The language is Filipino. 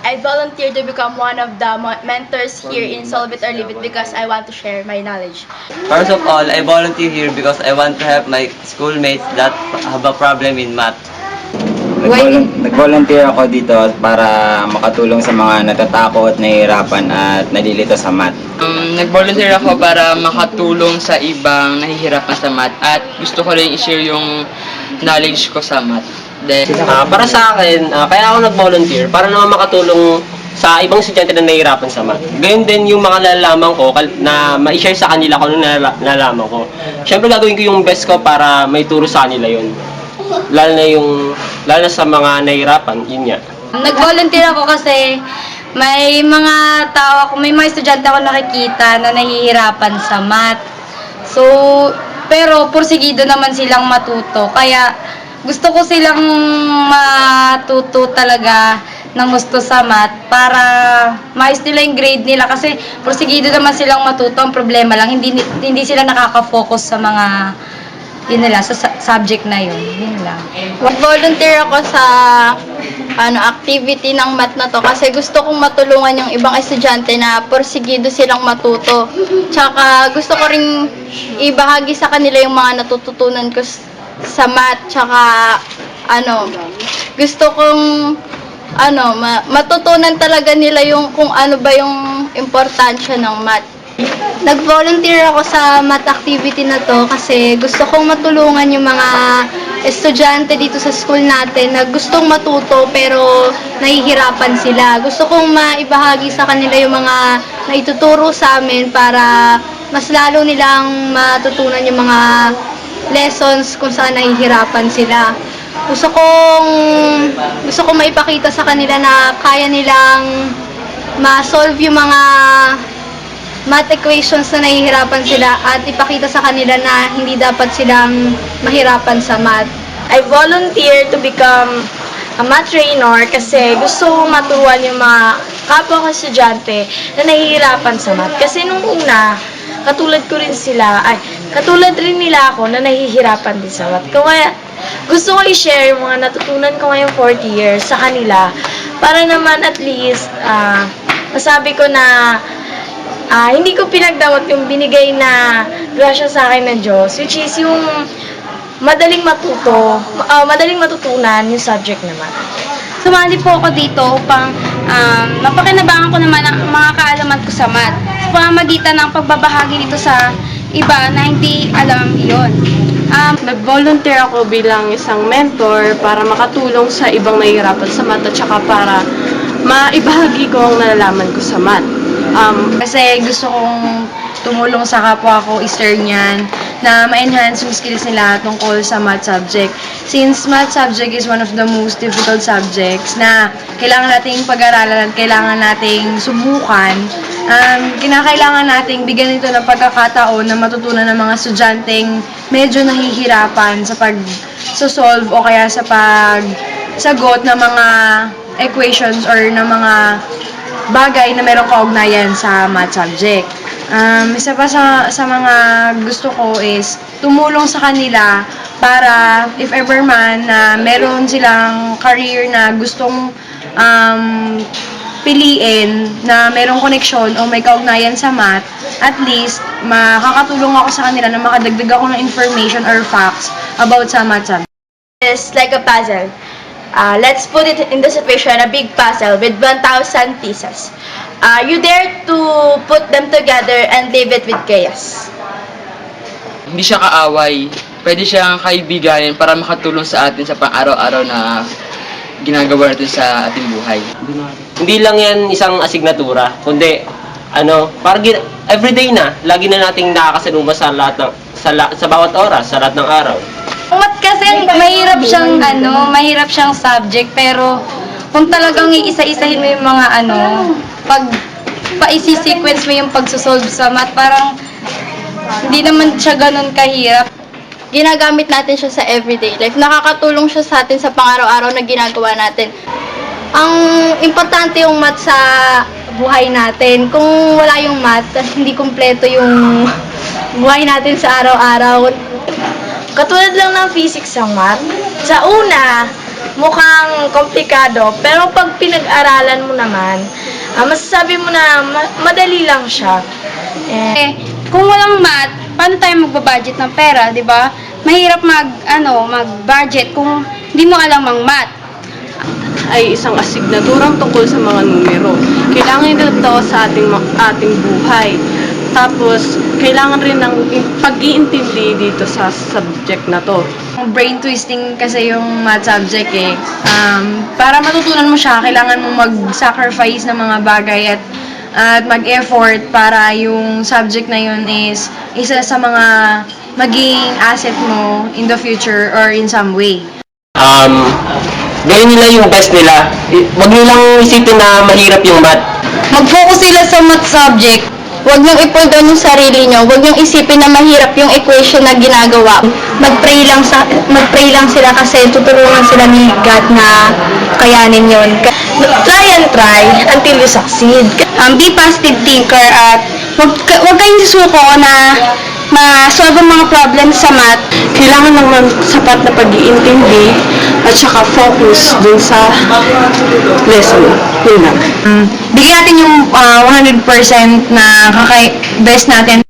I volunteered to become one of the mentors here in Solve It or Live It because I want to share my knowledge. First of all, I volunteer here because I want to help my schoolmates that have a problem in math. Nag-volunteer ako dito para makatulong sa mga natatakot, nahihirapan at nalilito sa math. Nag-volunteer ako para makatulong sa ibang nahihirapan sa math at gusto ko rin i-share yung knowledge ko sa math. Para sa akin, kaya ako nag-volunteer para naman makatulong sa ibang estudyante na nahihirapan sa math. Gayun din yung mga nalalaman ko na ma-share sa kanila kung ano nalalaman ko. Siyempre gagawin ko yung best ko para may turo sa kanila yun. Lalo na sa mga nahihirapan, yun nga. Nag-volunteer ako kasi may mga estudyante ako nakikita na nahihirapan sa math. So, pero porsigido naman silang matuto. Kaya gusto ko silang matuto talaga ng gusto sa math para maayos nila yung grade nila kasi porsigido naman silang matuto. Ang problema lang, hindi sila nakaka-focus sa mga sa subject na yun. Yun lang. Volunteer ako sa activity ng math na to kasi gusto kong matulungan yung ibang estudyante na porsigido silang matuto. Tsaka gusto ko ring ibahagi sa kanila yung mga natututunan ko sa math. Tsaka gusto kong matutunan talaga nila yung kung ano ba yung importansya ng math. Nag-volunteer ako sa math activity na to kasi gusto kong matulungan yung mga estudyante dito sa school natin na gustong matuto pero nahihirapan sila. Gusto kong maibahagi sa kanila yung mga naituturo sa amin para mas lalo nilang matutunan yung mga lessons kung saan nahihirapan sila. Gusto kong maipakita sa kanila na kaya nilang ma-solve yung mga math equations na nahihirapan sila at ipakita sa kanila na hindi dapat silang mahirapan sa math. I volunteer to become a math trainer kasi gusto kong maturuan yung mga kapwa ko estudyante na nahihirapan sa math. Kasi nung una, katulad rin nila ako na nahihirapan din sa math. Kaya gusto ko i-share yung mga natutunan ko ngayong 40 years sa kanila para naman at least masabi ko na hindi ko pinagdamot yung binigay na grasya sa akin ng Diyos, which is yung madaling matutunan yung subject naman. Sumali po ako dito upang mapakinabangan ko naman ang mga kaalaman ko sa math sa pamamagitan ng pagbabahagi nito sa iba na hindi alam iyon. Nag-volunteer ako bilang isang mentor para makatulong sa ibang nahihirapan sa math at saka para maibahagi ko ang nalalaman ko sa math. Kasi gusto kong tumulong sa kapwa ko, Easternian, na ma-enhance yung skills nila tungkol sa math subject. Since math subject is one of the most difficult subjects na kailangan nating pag-aralan at kailangan nating subukan, kinakailangan nating bigyan ito ng pagkakataon na matutunan ng mga estudyanteng medyo nahihirapan sa pag-solve o kaya sa pagsagot ng mga equations or ng mga bagay na merong kaugnayan sa math subject. Isa pa sa mga gusto ko is tumulong sa kanila para if ever man na meron silang career na gustong piliin na merong koneksyon o may kaugnayan sa math, at least makakatulong ako sa kanila na makadagdag ako ng information or facts about sa math subject. It's like a puzzle. Let's put it in the situation, a big puzzle with 1,000 pieces. You dare to put them together and leave it with chaos. Hindi siya kaaway. Pwede siyang kaibiganin para makatulong sa atin sa pang-araw-araw na ginagawa natin sa ating buhay. Hindi lang yan isang asignatura, kundi parang everyday na, lagi na nating nakakasalubong sa bawat oras, sa lahat ng araw. Math kasi mahirap siyang subject, pero kung talagang iisa-isahin mo yung mga pag pa-isi-sequence mo yung pagsosolve sa math, parang hindi naman siya ganun kahirap. Ginagamit natin siya sa everyday life. Nakakatulong siya sa atin sa pang-araw-araw na ginagawa natin. Ang importante yung math sa buhay natin. Kung wala yung math, hindi kumpleto yung buhay natin sa araw-araw. Katulad lang ng physics ang math. Sa una, mukhang komplikado, pero pag pinag-aralan mo naman, masasabi mo na madali lang siya. Kung walang math, paano tayo magbabudget ng pera, di ba? Mahirap mag-budget kung hindi mo alam ang math. Ay isang asignaturang tungkol sa mga numero. Kailangan ito sa ating buhay. Tapos, kailangan rin ng pag-iintindi dito sa subject na to. Brain twisting kasi yung math subject eh. Para matutunan mo siya, kailangan mo mag-sacrifice ng mga bagay at mag-effort para yung subject na yun is isa sa mga maging asset mo in the future or in some way. Gawin nila yung best nila. Huwag nilang isipin na mahirap yung math. Mag-focus sila sa math subject. Huwag niyong i-pull down yung sarili niyo. Huwag niyong isipin na mahirap yung equation na ginagawa. Mag-pray lang sila kasi tutulungan sila ni God na kayanin yon. Try and try until you succeed. Be positive thinker at huwag kayong susuko na ma-solve ang mga problems sa math. Kailangan naman sapat na pag-iintindi at saka focus dun sa lesson. Yun lang. Bigyan natin yung 100% na best natin.